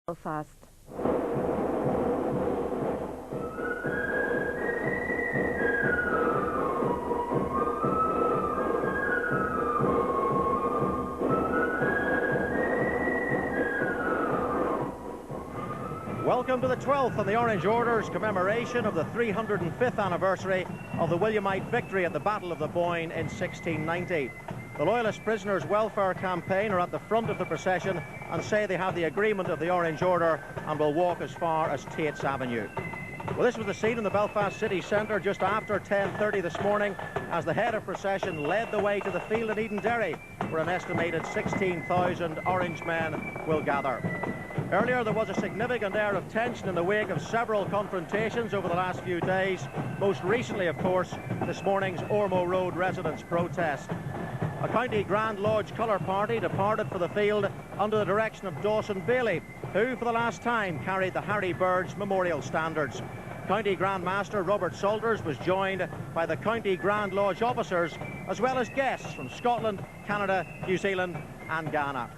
Belfast. Welcome to the 12th on the Orange Order's commemoration of the 305th anniversary of the Williamite victory at the Battle of the Boyne in 1690. The Loyalist Prisoners' Welfare Campaign are at the front of the procession and say they have the agreement of the Orange Order and will walk as far as Tate's Avenue. Well, this was the scene in the Belfast city centre just after 10:30 this morning as the head of procession led the way to the field in Edenderry, where an estimated 16,000 Orange men will gather. Earlier, there was a significant air of tension in the wake of several confrontations over the last few days, most recently, of course, this morning's Ormeau Road residents' protest. A County Grand Lodge colour party departed for the field under the direction of Dawson Bailey, who for the last time carried the Harry Bird's memorial standards. County Grand Master Robert Salters was joined by the County Grand Lodge officers, as well as guests from Scotland, Canada, New Zealand and Ghana.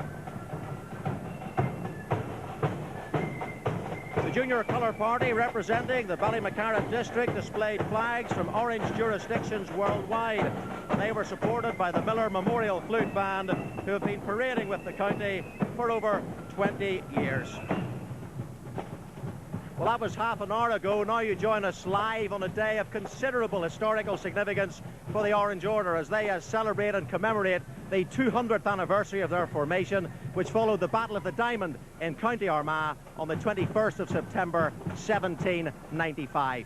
The Junior Colour Party, representing the Ballymacarra district, displayed flags from Orange jurisdictions worldwide. They were supported by the Miller Memorial Flute Band, who have been parading with the county for over 20 years. Well, that was half an hour ago. Now you join us live on a day of considerable historical significance for the Orange Order as they celebrate and commemorate the 200th anniversary of their formation, which followed the Battle of the Diamond in County Armagh on the 21st of September 1795.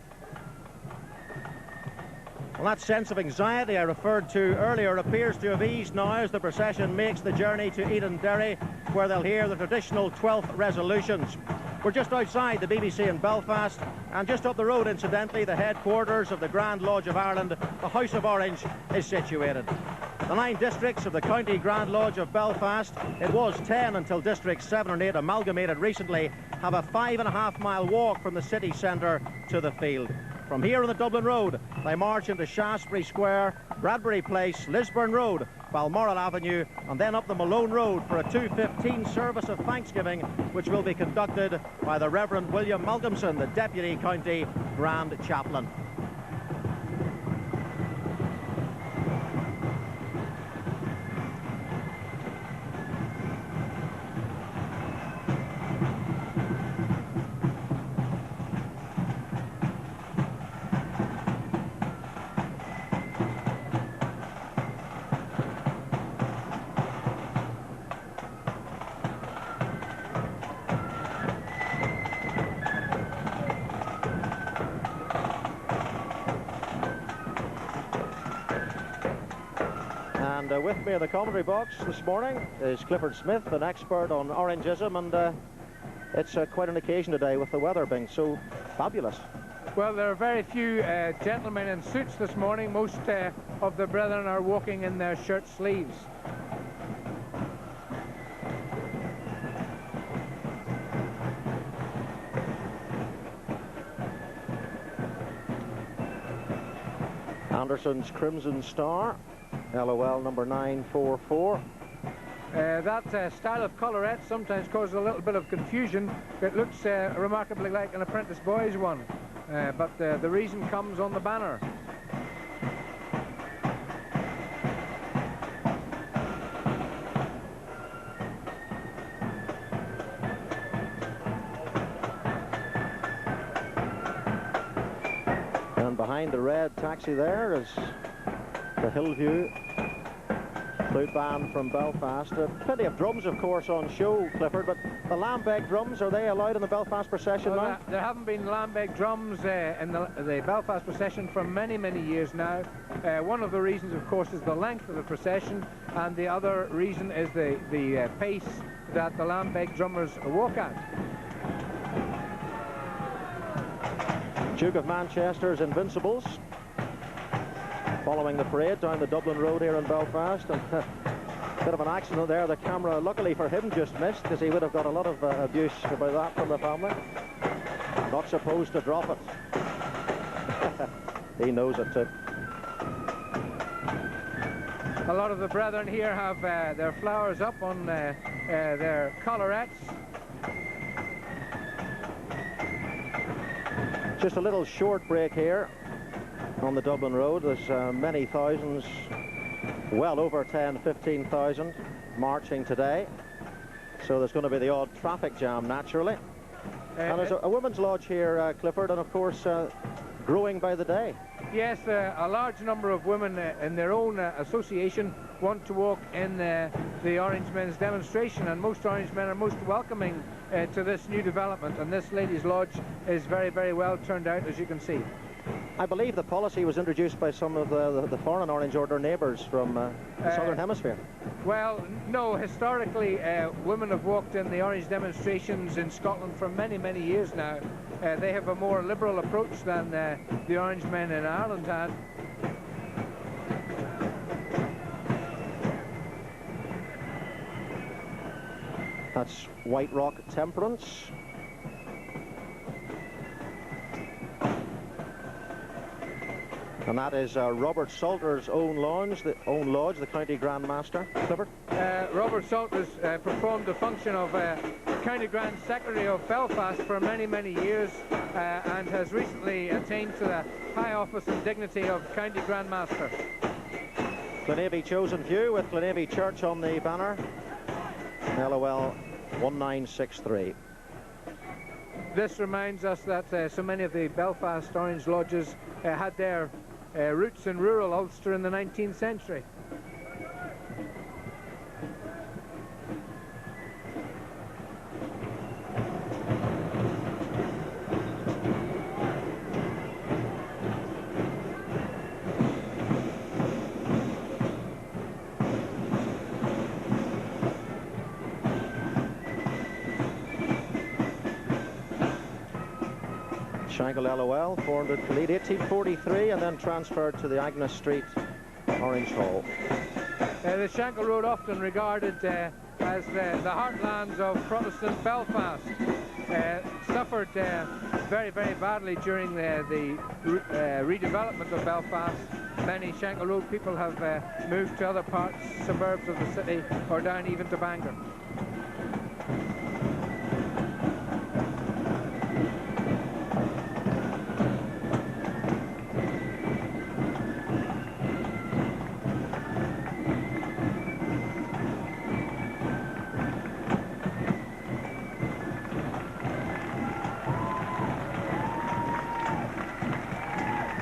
Well, that sense of anxiety I referred to earlier appears to have eased now as the procession makes the journey to Edenderry, where they'll hear the traditional 12th resolutions. We're just outside the BBC in Belfast, and just up the road, incidentally, the headquarters of the Grand Lodge of Ireland, the House of Orange, is situated. The 9 districts of the County Grand Lodge of Belfast, it was 10 until Districts 7 and 8 amalgamated recently, have a 5.5-mile walk from the city centre to the field. From here on the Dublin Road, they march into Shaftesbury Square, Bradbury Place, Lisburn Road, Balmoral Avenue, and then up the Malone Road for a 2:15 service of thanksgiving, which will be conducted by the Reverend William Malcolmson, the Deputy County Grand Chaplain. And with me in the commentary box this morning is Clifford Smith, an expert on Orangeism, and it's quite an occasion today with the weather being so fabulous. Well, there are very few gentlemen in suits this morning. Most of the brethren are walking in their shirt sleeves. Anderson's Crimson Star, LOL number 944. That style of collarette sometimes causes a little bit of confusion. It looks remarkably like an apprentice boy's one, but the reason comes on the banner. And behind the red taxi there is the Hillview Flute Band from Belfast. Plenty of drums, of course, on show, Clifford, but the Lambeg drums, are they allowed in the Belfast procession now? There haven't been Lambeg drums in the Belfast procession for many, many years now. One of the reasons, of course, is the length of the procession, and the other reason is the pace that the Lambeg drummers walk at. Duke of Manchester's Invincibles following the parade down the Dublin Road here in Belfast, and a bit of an accident there. The camera, luckily for him, just missed, because he would have got a lot of abuse about that from the family. Not supposed to drop it. He knows it too. A lot of the brethren here have their flowers up on their collarettes. Just a little short break here on the Dublin Road. There's many thousands, well over 10, 15,000 marching today. So there's going to be the odd traffic jam, naturally. And there's a women's lodge here, Clifford, and of course growing by the day. Yes, a large number of women in their own association want to walk in the Orange Men's demonstration, and most Orange Men are most welcoming to this new development, and this ladies' lodge is very, very well turned out, as you can see. I believe the policy was introduced by some of the foreign Orange Order neighbours from the Southern Hemisphere. Well, no, historically women have walked in the Orange demonstrations in Scotland for many, many years now. They have a more liberal approach than the Orange Men in Ireland had. That's White Rock Temperance. And that is Robert Salter's own lodge, the County Grand Master. Clifford? Robert Salter's performed the function of County Grand Secretary of Belfast for many, many years and has recently attained to the high office and dignity of County Grand Master. Glenavy chosen few with Glenavy Church on the banner. LOL 1963. This reminds us that so many of the Belfast Orange Lodges had their roots in rural Ulster in the 19th century. Shankill LOL, formed at Khalid 1843 and then transferred to the Agnes Street Orange Hall. The Shankill Road, often regarded as the heartlands of Protestant Belfast, suffered very, very badly during the redevelopment of Belfast. Many Shankill Road people have moved to other parts, suburbs of the city, or down even to Bangor.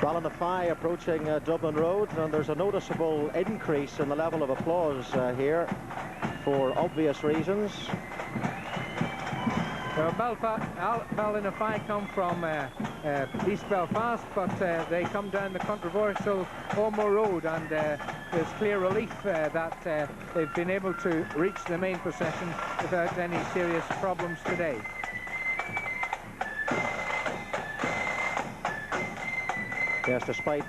Ballinafie approaching Dublin Road, and there's a noticeable increase in the level of applause here for obvious reasons. Ballinafie come from East Belfast, but they come down the controversial Ormeau Road, and there's clear relief that they've been able to reach the main procession without any serious problems today. Yes, despite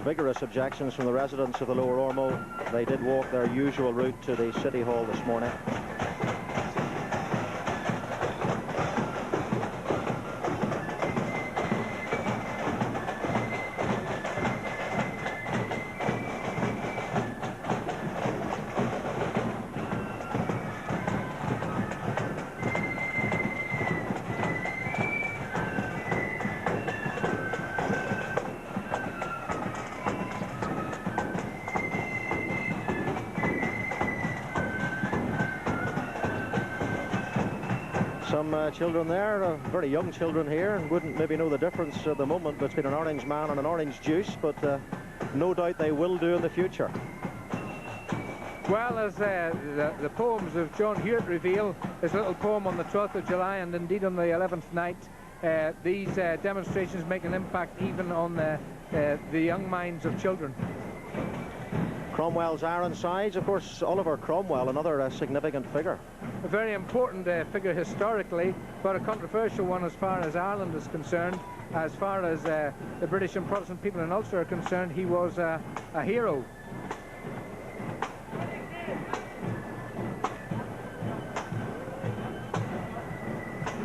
vigorous objections from the residents of the Lower Ormeau, they did walk their usual route to the City Hall this morning. Some children there, very young children here, and wouldn't maybe know the difference at the moment between an orange man and an orange juice, but no doubt they will do in the future. Well, as the poems of John Hewitt reveal, his little poem on the 12th of July and indeed on the 11th night, these demonstrations make an impact even on the young minds of children. Cromwell's Ironsides, of course, Oliver Cromwell, another significant figure. A very important figure historically, but a controversial one as far as Ireland is concerned. As far as the British and Protestant people in Ulster are concerned, he was a hero.